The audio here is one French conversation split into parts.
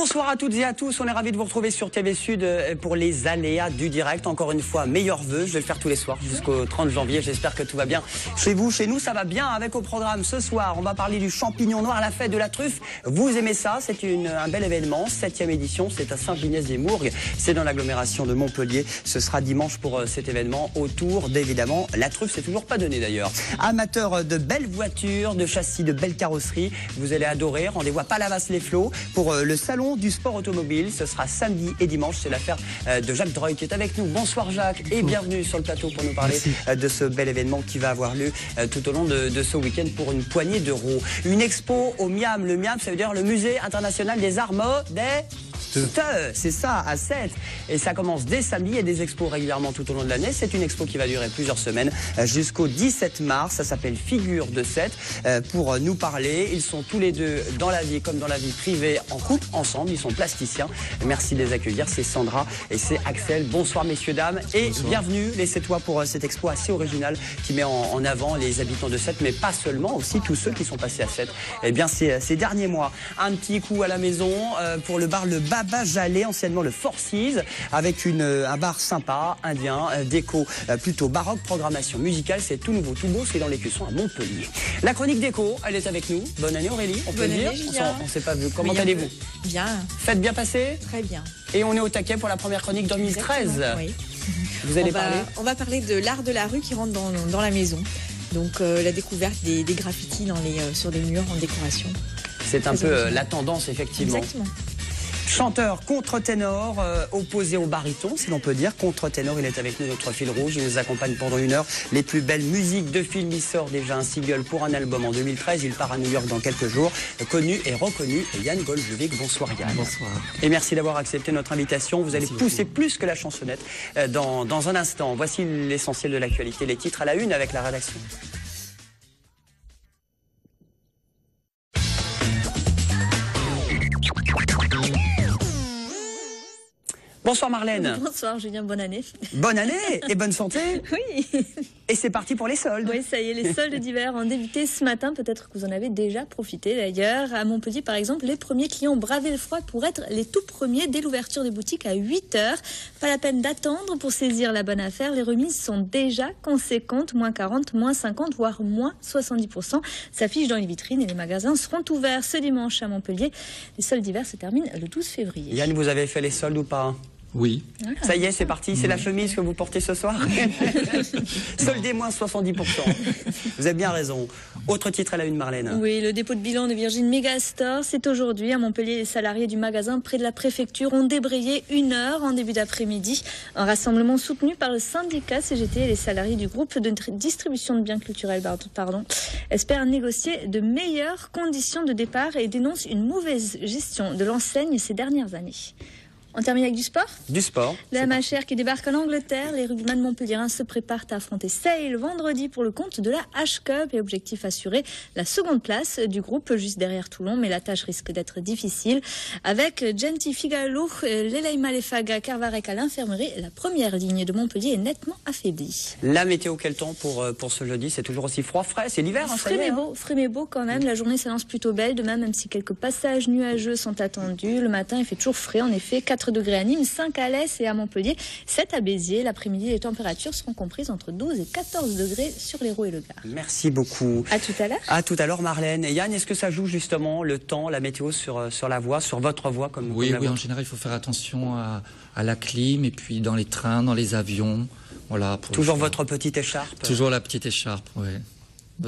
Bonsoir à toutes et à tous, on est ravis de vous retrouver sur TV Sud pour les aléas du direct. Encore une fois, meilleurs vœux, je vais le faire tous les soirs jusqu'au 30 janvier. J'espère que tout va bien chez vous, chez nous, ça va bien. Avec au programme ce soir, on va parler du champignon noir, la fête de la truffe. Vous aimez ça, c'est un bel événement, 7e édition, c'est à Saint-Giniès-des-Mourgues. C'est dans l'agglomération de Montpellier. Ce sera dimanche pour cet événement autour d'évidemment la truffe, c'est toujours pas donné d'ailleurs. Amateurs de belles voitures, de châssis, de belles carrosseries, vous allez adorer. Rendez-vous à Palavas-les-Flots pour le salon du sport automobile. Ce sera samedi et dimanche. C'est l'affaire de Jacques Dreuil qui est avec nous. Bonsoir Jacques et bienvenue sur le plateau pour nous parler de ce bel événement qui va avoir lieu tout au long de ce week-end pour une poignée d'euros. Une expo au MIAM. Le MIAM, ça veut dire le Musée International des Arts Modèles. C'est ça, à 7. Et ça commence dès samedi. Il y a des expos régulièrement tout au long de l'année. C'est une expo qui va durer plusieurs semaines jusqu'au 17 mars. Ça s'appelle Figure de 7. Pour nous parler, ils sont tous les deux dans la vie comme dans la vie privée en couple, ensemble. Ils sont plasticiens. Merci de les accueillir. C'est Sandra et c'est Axel. Bonsoir messieurs, dames. Et bienvenue, laissez-toi pour cette expo assez originale qui met en avant les habitants de 7, mais pas seulement, aussi tous ceux qui sont passés à 7. Eh bien, ces derniers mois. Un petit coup à la maison pour le bar Le Baba Jalé, anciennement le Four Seas, avec un bar sympa, indien, déco plutôt baroque, programmation musicale, c'est tout nouveau, tout beau, c'est dans les Cussons à Montpellier. La chronique déco, elle est avec nous. Bonne année Aurélie, on peut le dire. On ne s'est pas vu. Comment allez-vous? Bien. Faites bien passer? Très bien. Et on est au taquet pour la première chronique 2013. Oui. Vous allez parler? On va parler de l'art de la rue qui rentre dans la maison. Donc la découverte des graffitis sur des murs en décoration. C'est un peu la tendance, effectivement. Exactement. Chanteur contre-ténor, opposé au baryton, si l'on peut dire. Contre-ténor, il est avec nous, notre fil rouge. Il nous accompagne pendant 1 heure. Les plus belles musiques de films. Il sort déjà un single pour un album en 2013. Il part à New York dans quelques jours. Connu et reconnu, Yann Goljovic. Bonsoir Yann. Bonsoir. Et merci d'avoir accepté notre invitation. Vous allez pousser plus que la chansonnette dans un instant. Voici l'essentiel de l'actualité. Les titres à la une avec la rédaction. Bonsoir Marlène. Bonsoir Julien, bonne année. Bonne année et bonne santé. Oui. Et c'est parti pour les soldes. Oui, ça y est, les soldes d'hiver ont débuté ce matin. Peut-être que vous en avez déjà profité d'ailleurs. À Montpellier, par exemple, les premiers clients ont bravé le froid pour être les tout premiers dès l'ouverture des boutiques à 8 h. Pas la peine d'attendre pour saisir la bonne affaire. Les remises sont déjà conséquentes. Moins 40, moins 50, voire moins 70%. S'affiche dans les vitrines et les magasins seront ouverts ce dimanche à Montpellier. Les soldes d'hiver se terminent le 12 févririe. Yann, vous avez fait les soldes ou pas? Oui. Ça y est, c'est parti. C'est la chemise que vous portez ce soir. Soldez moins 70%. Vous avez bien raison. Autre titre à la une, Marlène. Oui, le dépôt de bilan de Virgin Megastore, c'est aujourd'hui. À Montpellier, les salariés du magasin près de la préfecture ont débrayé 1 heure en début d'après-midi. Un rassemblement soutenu par le syndicat CGT et les salariés du groupe de distribution de biens culturels espèrent négocier de meilleures conditions de départ et dénoncent une mauvaise gestion de l'enseigne ces dernières années. On termine avec du sport. Du sport. La MHR qui débarque en Angleterre. Les rugbyman montpelliérains se préparent à affronter Sale vendredi pour le compte de la H-Cup et objectif assurer la seconde place du groupe juste derrière Toulon. Mais la tâche risque d'être difficile. Avec Genti Figalo, Leleima Lefaga, Carvarec à l'infirmerie, la première ligne de Montpellier est nettement affaiblie. La météo, quel temps pour ce jeudi? C'est toujours aussi froid, frais. C'est l'hiver, hein, frais mais beau quand même. La journée s'annonce plutôt belle. Demain, même si quelques passages nuageux sont attendus. Le matin, il fait toujours frais. En effet, 4 degrés à Nîmes, 5 à Alès et à Montpellier, 7 à Béziers. L'après-midi, les températures seront comprises entre 12 et 14 degrés sur l'Hérault et le Gard. Merci beaucoup. À tout à l'heure. À tout à l'heure, Marlène. Et Yann, est-ce que ça joue justement le temps, la météo sur la voie, sur votre voie comme Oui, comme en général, il faut faire attention à la clim et puis dans les trains, dans les avions. Voilà, toujours votre petite écharpe. Toujours la petite écharpe, oui.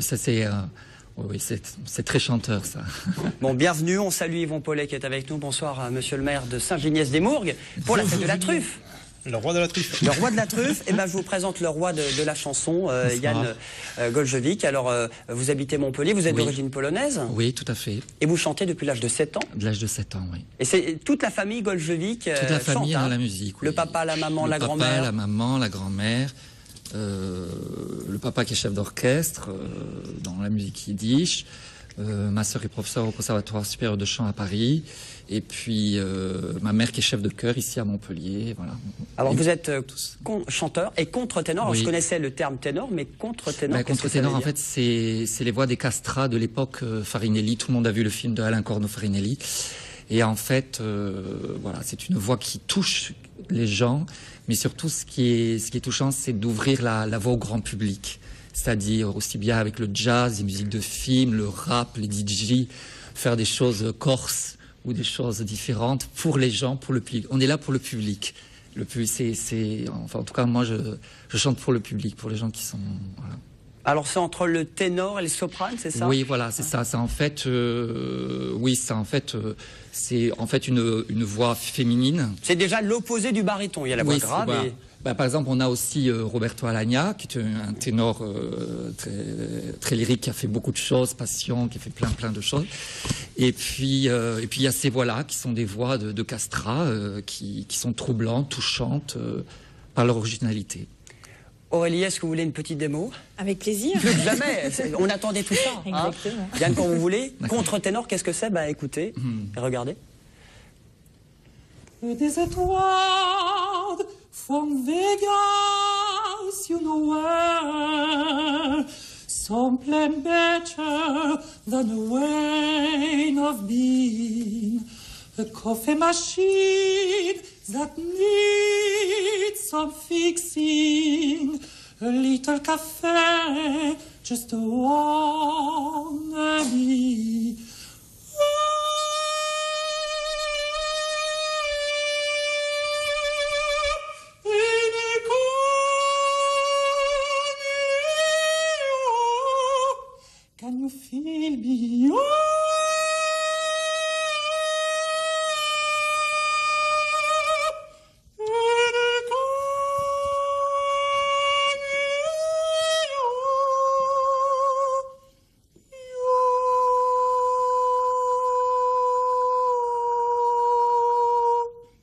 Ça, c'est... Oui, c'est très chanteur, ça. Bon, bienvenue. On salue Yvon Paulet qui est avec nous. Bonsoir, monsieur le maire de Saint-Giniès-des-Mourgues pour la fête de la truffe. Le roi de la truffe. Le roi de la truffe. Et ben, je vous présente le roi de la chanson, Yann Goljovic. Alors, vous habitez Montpellier, vous êtes d'origine polonaise? Oui, tout à fait. Et vous chantez depuis l'âge de 7 ans? De l'âge de 7 ans, oui. Et c'est toute la famille Goljovic toute la famille chante, dans la musique, oui. Le papa, la maman, la grand-mère? Le papa, la maman, la grand-mère. Le papa qui est chef d'orchestre dans la musique yiddish. Ma sœur est professeure au Conservatoire supérieur de chant à Paris. Et puis ma mère qui est chef de chœur ici à Montpellier. Voilà. Alors vous êtes chanteur et contre-ténor. Alors, oui. je connaissais le terme ténor, mais contre-ténor. Contre-ténor, en fait, c'est les voix des castrats de l'époque Farinelli. Tout le monde a vu le film de Alain Corneau Farinelli. Et en fait, voilà, c'est une voix qui touche les gens, mais surtout ce qui est touchant, c'est d'ouvrir la voix au grand public. C'est-à-dire aussi bien avec le jazz, les musiques de film, le rap, les DJ, faire des choses corses ou des choses différentes pour les gens, pour le public. On est là pour le public. Le public, enfin, en tout cas, moi, je chante pour le public, pour les gens qui sont... Voilà. Alors c'est entre le ténor et le soprane, c'est ça? Oui, voilà, c'est ça. C'est en fait, c'est en fait une voix féminine. C'est déjà l'opposé du baryton. Il y a la voix grave. Voilà. Et... Par exemple, on a aussi Roberto Alagna, qui est un ténor très lyrique, qui a fait beaucoup de choses, Passion, qui a fait plein de choses. Et puis il y a ces voix-là, qui sont des voix de castrat, qui sont troublantes, touchantes, par leur originalité. Aurélie, est-ce que vous voulez une petite démo? Avec plaisir. Plus que jamais. On attendait tout ça. Exactement. Bien quand vous voulez. Contre-ténor, qu'est-ce que c'est? Bah écoutez et regardez. It is a cloud from Vegas, you know where, something better than a way of being, a coffee machine that needs some fixing, a little cafe, just a wannabe. Can you feel me?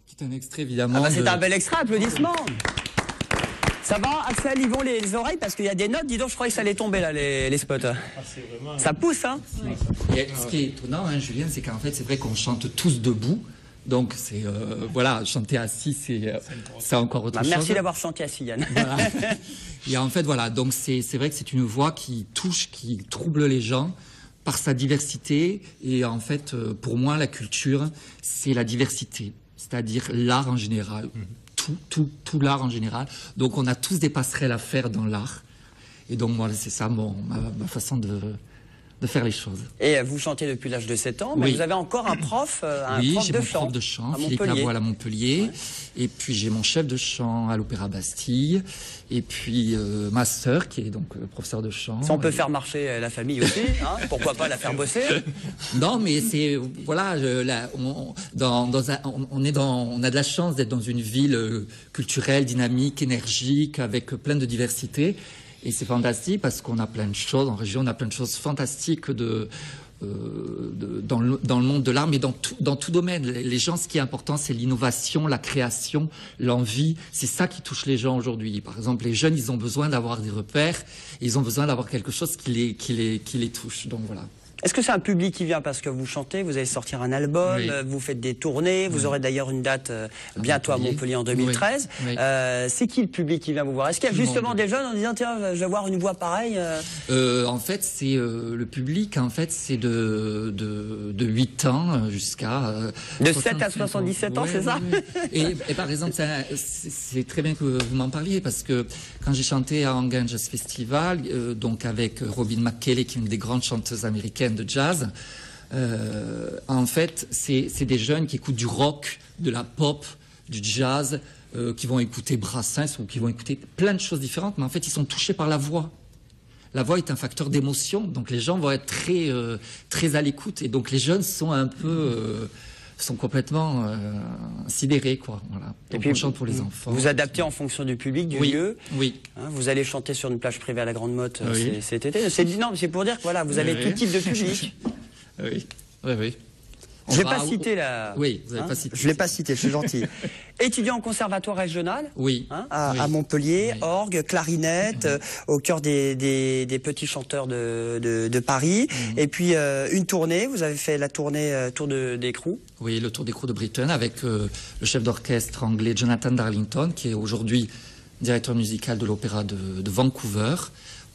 C'est un extrait, évidemment. Ah bah, c'est un bel extrait, applaudissements. Ça va, Axel, ils vont les oreilles parce qu'il y a des notes, dis donc, je croyais que ça allait tomber là, les spots. Ça pousse, hein. Et ce qui est étonnant, hein, Julien, c'est qu'en fait, c'est vrai qu'on chante tous debout. Donc, c'est, voilà, chanter assis, c'est encore autre chose. Merci d'avoir chanté assis, Yann. Voilà. Et en fait, voilà, donc c'est vrai que c'est une voix qui touche, qui trouble les gens par sa diversité. Et en fait, pour moi, la culture, c'est la diversité. C'est-à-dire l'art en général. Tout l'art en général. Donc on a tous des passerelles à faire dans l'art. Et donc moi, c'est ça ma façon de faire les choses. Et vous chantez depuis l'âge de 7 ans, mais vous avez encore un prof, oui, j'ai mon prof de chant, Philippe Lavoile à Montpellier. Ouais. Et puis j'ai mon chef de chant à l'Opéra Bastille. Et puis ma sœur qui est donc professeure de chant. Si on peut faire marcher la famille aussi, hein, pourquoi pas la faire bosser? Non, mais c'est voilà, on a de la chance d'être dans une ville culturelle, dynamique, énergique, avec plein de diversité. Et c'est fantastique parce qu'on a plein de choses en région, on a plein de choses fantastiques dans le monde de l'art, mais dans tout domaine. Les gens, ce qui est important, c'est l'innovation, la création, l'envie. C'est ça qui touche les gens aujourd'hui. Par exemple, les jeunes, ils ont besoin d'avoir des repères, ils ont besoin d'avoir quelque chose qui les touche. Donc voilà. Est-ce que c'est un public qui vient parce que vous chantez, vous allez sortir un album, oui. Vous faites des tournées, vous aurez d'ailleurs une date bientôt à Montpellier en 2013. Oui. Oui. C'est qui le public qui vient vous voir? Est-ce qu'il y a justement des jeunes en disant tiens, je vais avoir une voix pareille En fait, c'est le public. En fait, c'est de 8 ans jusqu'à de 7 à 77 ans, c'est ça? Oui. Et par exemple, c'est très bien que vous m'en parliez parce que quand j'ai chanté à Anguin Jazz Festival, donc avec Robin McKelley, qui est une des grandes chanteuses américaines de jazz, en fait, c'est des jeunes qui écoutent du rock, de la pop, du jazz, qui vont écouter Brassens ou qui vont écouter plein de choses différentes, mais en fait, ils sont touchés par la voix. La voix est un facteur d'émotion, donc les gens vont être très à l'écoute, et donc les jeunes sont un peu sont complètement sidérés, quoi. Voilà. Donc, et puis, on chante pour les enfants. Vous adaptez en fonction du public, du lieu. Oui. Hein, vous allez chanter sur une plage privée à la Grande Motte cet été. C'est pour dire que voilà, vous avez tout type de public. Oui. Je ne vais pas citer la... Oui, vous n'avez pas cité. Je ne l'ai pas cité, je suis gentil. Étudiant en conservatoire régional. Oui. Hein, à Montpellier, orgue, clarinette, au cœur des petits chanteurs de Paris. Et puis une tournée, vous avez fait la tournée Tour d'écrou. Oui, le Tour d'écrou de Britain avec le chef d'orchestre anglais Jonathan Darlington, qui est aujourd'hui directeur musical de l'Opéra de Vancouver.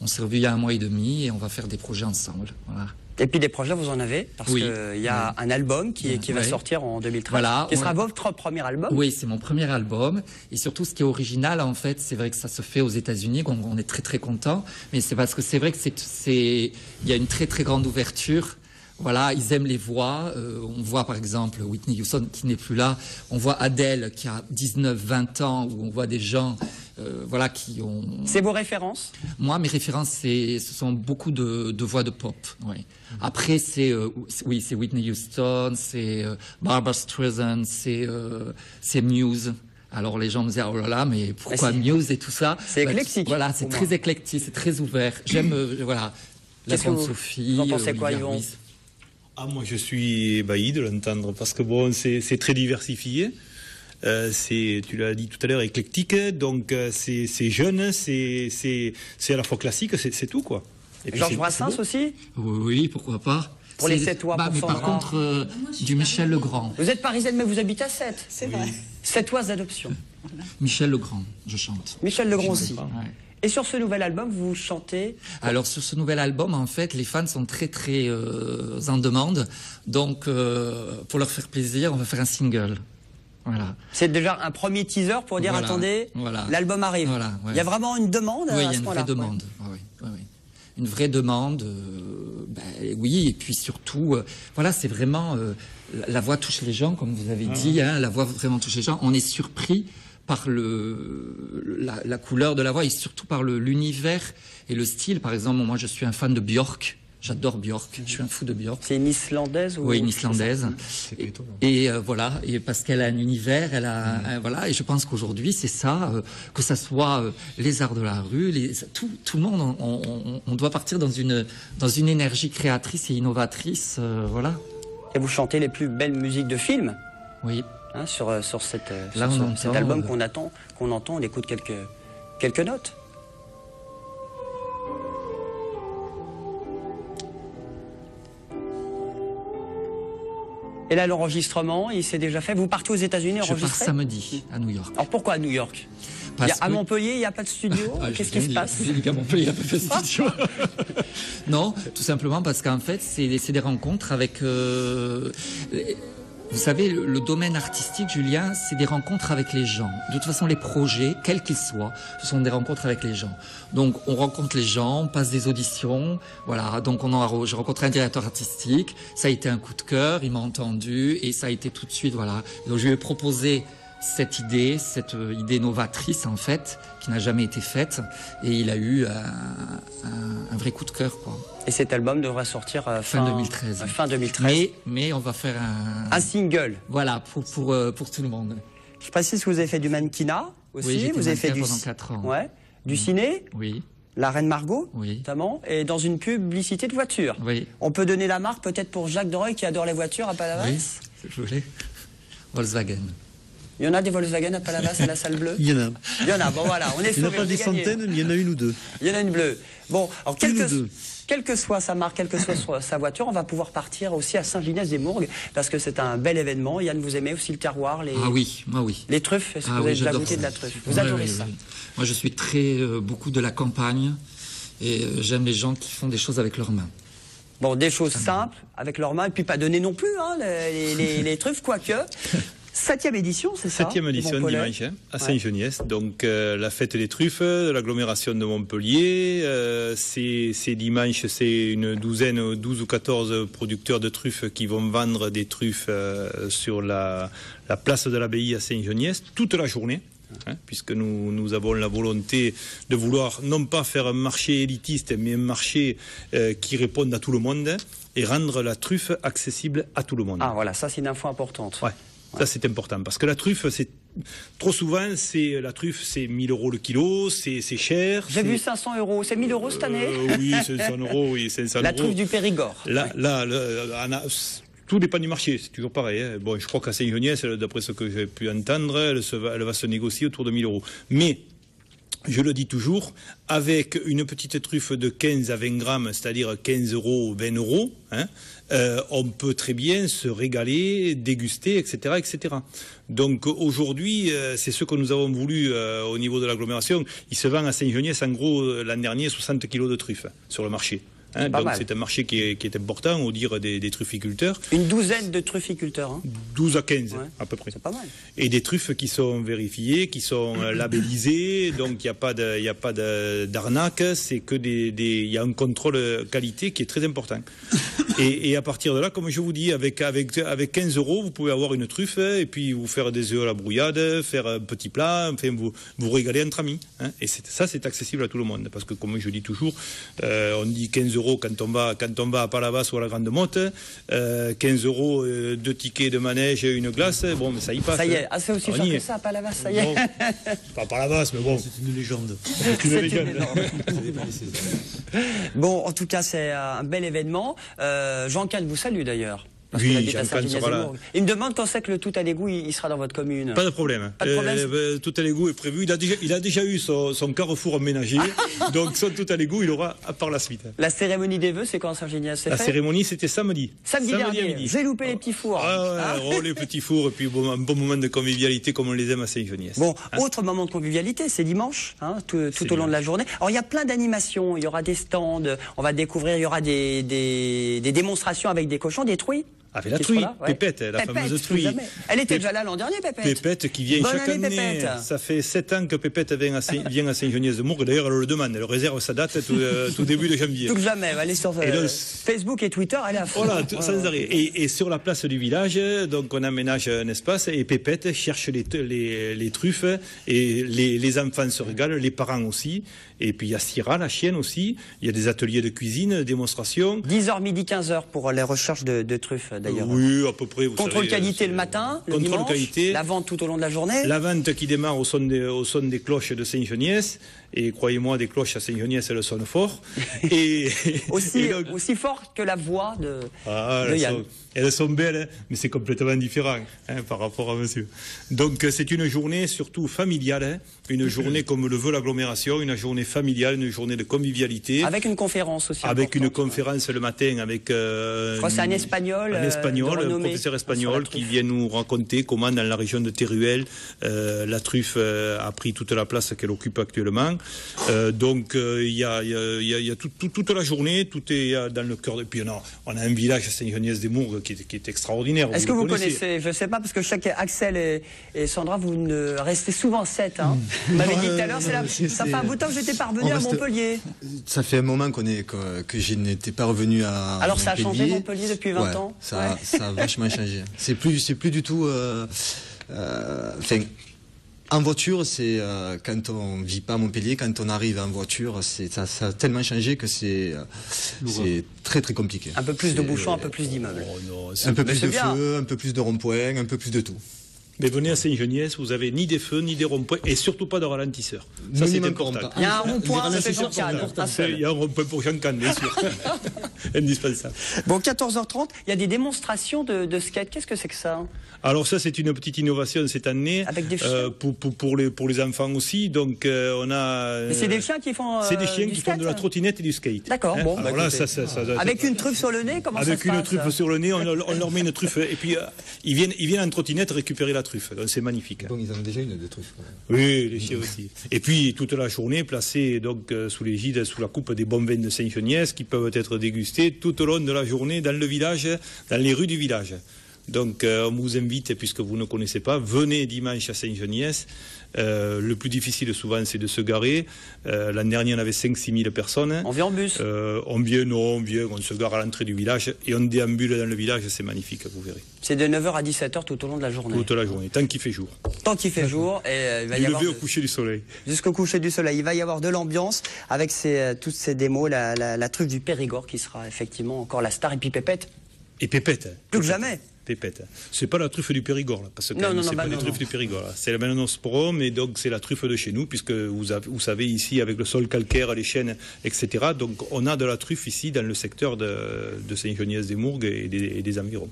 On s'est revus il y a 1 mois et demi et on va faire des projets ensemble. Voilà. Et puis des projets, vous en avez, parce Oui. qu'il y a un album qui va Ouais. sortir en 2013, Voilà, qui sera votre premier album. Oui, c'est mon premier album. Et surtout, ce qui est original, en fait, c'est vrai que ça se fait aux États-Unis, on est très très content. Mais c'est parce que c'est vrai que il y a une très très grande ouverture. Voilà, ils aiment les voix. On voit par exemple Whitney Houston qui n'est plus là. On voit Adele qui a 19, 20 ans, où on voit des gens, voilà, qui ont. C'est vos références? Moi, mes références, ce sont beaucoup de voix de pop. Oui. Après, c'est Whitney Houston, c'est Barbra Streisand, c'est Muse. Alors les gens me disent, oh là là, mais pourquoi Muse et tout ça? C'est éclectique. Voilà, c'est très éclectique, c'est très ouvert. J'aime, voilà, la Qu'est-ce que grande Sophie. vous en pensez quoi, Olivia Yvon? Ruiz. Ah, moi, je suis ébahi de l'entendre parce que bon, c'est très diversifié. Tu l'as dit tout à l'heure, éclectique. Donc, c'est jeune, c'est à la fois classique, c'est tout, quoi. Et puis, Georges c'est Brassens beau. aussi? Oui, pourquoi pas. Pour les 7 oies, pour mais par Sandra. contre, du Michel Legrand. Vous êtes parisienne, mais vous habitez à 7. C'est vrai. 7 oies d'adoption. Michel Legrand, je chante. Michel Legrand Je aussi. sais pas. Ouais. Et sur ce nouvel album, vous chantez? Alors sur ce nouvel album, en fait, les fans sont très très en demande. Donc pour leur faire plaisir, on va faire un single. Voilà. C'est déjà un premier teaser pour dire, Voilà, attendez, voilà. l'album arrive. Voilà, ouais. Il y a vraiment une demande Oui, il y à a ce une point-là. vraie demande. Ouais, ouais. Une vraie demande. Oui, et puis surtout, voilà, c'est vraiment la voix touche les gens, comme vous avez dit. Hein, la voix vraiment touche les gens. On est surpris par la couleur de la voix et surtout par l'univers et le style. Par exemple, moi, je suis un fan de Björk. J'adore Björk. Je suis un fou de Björk. C'est une Islandaise ou... Oui, une Islandaise. Et voilà, et parce qu'elle a un univers, elle a voilà, et je pense qu'aujourd'hui c'est ça, que ça soit les arts de la rue, tout le monde, on doit partir dans une énergie créatrice et innovatrice, voilà. Et vous chantez les plus belles musiques de films, Oui. hein, sur cet entend, album qu'on entend, on écoute quelques notes. Et là, l'enregistrement, il s'est déjà fait. Vous partez aux États-Unis Je pars enregistrer? samedi à New York. Alors pourquoi à New York? À Montpellier, il n'y a pas de studio? Qu'est-ce qui se passe? J'ai dit qu'à Montpellier, il n'y a pas de studio. Non, tout simplement parce qu'en fait, c'est des rencontres avec... Vous savez, le domaine artistique, Julien, c'est des rencontres avec les gens. De toute façon, les projets, quels qu'ils soient, ce sont des rencontres avec les gens. Donc, on rencontre les gens, on passe des auditions, voilà. Donc, j'ai rencontré un directeur artistique, ça a été un coup de cœur, il m'a entendu, et ça a été tout de suite, voilà. Donc, je lui ai proposé cette idée novatrice, en fait, qui n'a jamais été faite, et il a eu un vrai coup de cœur, quoi. Et cet album devrait sortir Fin 2013. Fin 2013. Mais on va faire Un single. voilà, pour tout le monde. Je précise que vous avez fait du mannequinat aussi. Oui, j'étais vous avez fait mannequin du pendant 4 ans. Ouais, du ciné, Oui, La Reine Margot, Oui. notamment, et dans une publicité de voiture. oui, On peut donner la marque peut-être pour Jacques Doreuil qui adore les voitures à Palavas. oui, si vous voulez. Volkswagen. Il y en a des Volkswagen à Palavas à la salle bleue. Il y en a. Il y en a. Bon voilà, on est Il n'y en a sauvés, pas on des est gagnés. centaines, mais il y en a une ou deux. Il y en a une bleue. Bon, alors Une ou deux. quelle que soit sa marque, quelle que soit sa voiture, on va pouvoir partir aussi à Saint-Gilles-des-Mourgues parce que c'est un bel événement. Yann, vous aimez aussi le terroir, les, Ah oui, moi oui. les truffes. Est-ce que Ah vous oui, avez déjà j'adore goûté de ça. la truffe? Vous Ouais, adorez ouais, ça? ouais. Moi, je suis beaucoup de la campagne et j'aime les gens qui font des choses avec leurs mains. Bon, des choses simples, avec leurs mains, et puis pas donner non plus, hein, les truffes, quoique. 7e édition, c'est ça? 7e édition Yvon Paulet. dimanche, hein, à Saint-Geniès. Donc la fête des truffes de l'agglomération de Montpellier. C'est dimanche, c'est une 12 ou 14 producteurs de truffes qui vont vendre des truffes sur la place de l'abbaye à Saint-Geniès toute la journée. Hein, puisque nous avons la volonté de vouloir non pas faire un marché élitiste, mais un marché qui réponde à tout le monde et rendre la truffe accessible à tout le monde. Ah voilà, ça c'est une info importante. Ouais. Ça c'est important parce que la truffe, c'est trop souvent, la truffe, c'est 1 000 € le kilo, c'est cher. J'ai vu 500 €, c'est 1 000 € cette année? Oui, 500 €, oui, 500 €. La truffe du Périgord. Tout dépend du marché, c'est toujours pareil. Hein. Bon, je crois qu'à Saint-Geniès, d'après ce que j'ai pu entendre, elle va se négocier autour de 1 000 €. Mais, je le dis toujours, avec une petite truffe de 15 à 20 grammes, c'est-à-dire 15 €, 20 €, hein, on peut très bien se régaler, déguster, etc., etc. Donc aujourd'hui, c'est ce que nous avons voulu au niveau de l'agglomération. Il se vend à Saint-Geniès, en gros, l'an dernier, 60 kilos de truffes sur le marché. Donc c'est un marché qui est important, au dire des trufficulteurs. Une douzaine de trufficulteurs. Hein. 12 à 15 à peu près. C'est pas mal. Et des truffes qui sont vérifiées, qui sont labellisées, donc il n'y a pas d'arnaque, c'est que il y a un contrôle qualité qui est très important. Et à partir de là, comme je vous dis, avec 15 €, vous pouvez avoir une truffe et puis vous faire des œufs à la brouillade, faire un petit plat, enfin vous régaler entre amis. Hein. Et ça, c'est accessible à tout le monde, parce que comme je dis toujours, on dit 15 € quand on va à Palavas ou à la Grande Motte, 15 €, 2 tickets de manège, une glace, bon, mais ça y passe. Ça y est, c'est aussi cher que ça, Palavas, ça y est. Bon, pas Palavas, mais bon. C'est une légende. C'est une légende. Bon, en tout cas, c'est un bel événement. Jean-Can vous salue d'ailleurs. Parce Oui, qu'il habite à Jean-Can sera là. Saint-Gilles-des-Mourgues. Il me demande quand c'est que le tout à l'égout il sera dans votre commune. Pas de problème. Pas de problème. Tout à l'égout est prévu. Il a déjà eu son carrefour aménagé. Donc son tout à l'égout, il aura par la suite. La cérémonie des vœux, c'est quand Saint-Génias? La cérémonie, c'était samedi. Samedi dernier. J'ai loupé les petits fours. Les petits fours et puis un bon moment de convivialité comme on les aime à Saint-Geniès. Bon, autre moment de convivialité, c'est dimanche, tout au long de la journée. Alors il y a plein d'animations, il y aura des stands, on va découvrir, il y aura des démonstrations avec des cochons, des truies. Avec la truie, Pépette, la fameuse truie. Elle était déjà là l'an dernier, Pépette. Pépette qui vient chaque année. Pépette. Ça fait 7 ans que Pépette vient à Saint-Geniès-de-Mourgues. D'ailleurs, elle le demande. Elle réserve sa date tout début de janvier. Tout jamais. Elle est sur Facebook et Twitter, elle est à fond. Voilà, sans arrêt. Et sur la place du village, donc on aménage un espace et Pépette cherche les truffes et les enfants se régalent, les parents aussi. Et puis il y a Syrah, la chienne aussi. Il y a des ateliers de cuisine, démonstrations. 10h midi 15h pour les recherches de truffes d'ailleurs. Oui, à peu près. Contrôle qualité le matin, le dimanche, qualité. La vente tout au long de la journée. La vente qui démarre au son des cloches de Saint-Geniès. Et croyez-moi, des cloches à Saint-Geniès, elles sonnent fort. Et aussi fort que la voix de Yann. Elles sont belles, mais c'est complètement différent par rapport à monsieur. Donc c'est une journée surtout familiale, une journée comme le veut l'agglomération, une journée familiale, une journée de convivialité. Avec une conférence aussi. Avec une conférence le matin avec je crois que c'est un espagnol, un professeur espagnol qui vient nous raconter comment dans la région de Teruel la truffe a pris toute la place qu'elle occupe actuellement. Donc il y a toute la journée, tout est dans le cœur. Et puis on a un village à Saint-Geniès-des-Mourgues qui est extraordinaire. Est-ce que vous connaissez? Je ne sais pas, parce que chaque Axel et Sandra, vous ne restez souvent 7. Hein. Vous m'avez dit tout à l'heure, ça fait un bout de temps que j'étais pas revenu à Montpellier. Ça fait un moment que je n'étais pas revenu à Alors Montpellier. Ça a changé Montpellier depuis 20 ans. Ça a vachement changé. C'est plus du tout... en voiture, c'est quand on vit pas à Montpellier, quand on arrive en voiture, ça a tellement changé que c'est très très compliqué. Un peu plus de bouchons, un peu plus d'immeubles. Un peu plus de feux, un peu plus de ronds-points, un peu plus de tout. Mais venez à Saint-Geniès, vous avez ni des feux, ni des ronds-points, et surtout pas de ralentisseurs. Ça, c'est important. Il y a un rond-point, c'est Jean-Can. Il y a un rond-point pour Jean-Can, bien sûr. Indispensable. Bon, 14h30, il y a des démonstrations de skate. Qu'est-ce que c'est que ça? Alors ça, c'est une petite innovation cette année. Avec des chiens pour les enfants aussi. Donc on a... Mais c'est des chiens qui font c'est des chiens qui font de la trottinette et du skate. D'accord, bon. Alors là, ça avec une truffe sur le nez, comment ça se passe? Avec une truffe sur le nez, on leur met une truffe. Et puis ils viennent en trottinette récupérer la truffe. Donc c'est magnifique. Bon, ils en ont déjà une de truffe. Oui, les chiens aussi. Et puis toute la journée placée donc sous l'égide, sous la coupe des bons vins de Saint-Geniès qui peuvent être dégustés tout au long de la journée dans le village, dans les rues du village. Donc on vous invite, puisque vous ne connaissez pas, venez dimanche à Saint-Geniès. Le plus difficile souvent c'est de se garer. L'année dernière on avait 5-6 000 personnes. On vient en bus? On se gare à l'entrée du village et on déambule dans le village, c'est magnifique, vous verrez. C'est de 9h à 17h tout au long de la journée? Toute la journée, tant qu'il fait jour. Tant qu'il fait jour. Et il va y avoir au coucher du soleil. Jusqu'au coucher du soleil. Il va y avoir de l'ambiance avec toutes ces démos, la truffe du Périgord qui sera effectivement encore la star, et puis Pépette. Et Pépette. Plus que jamais. Pépette. C'est pas la truffe du Périgord, là, parce que c'est pas les truffes du Périgord. Là. C'est la Melanosporum, mais donc c'est la truffe de chez nous, puisque vous savez ici avec le sol calcaire, les chênes, etc. Donc on a de la truffe ici dans le secteur de Saint-Geniès-des-Mourgues et des environs.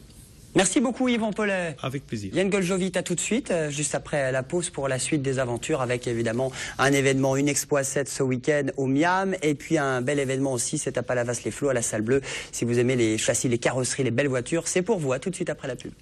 Merci beaucoup Yvan Paulet. Avec plaisir. Yann Goljovic, à tout de suite, juste après la pause pour la suite des aventures, avec évidemment un événement, une Expo à 7 ce week-end au Miam, et puis un bel événement aussi, c'est à Palavas-les-Flots, à la Salle Bleue. Si vous aimez les châssis, les carrosseries, les belles voitures, c'est pour vous. À tout de suite après la pub.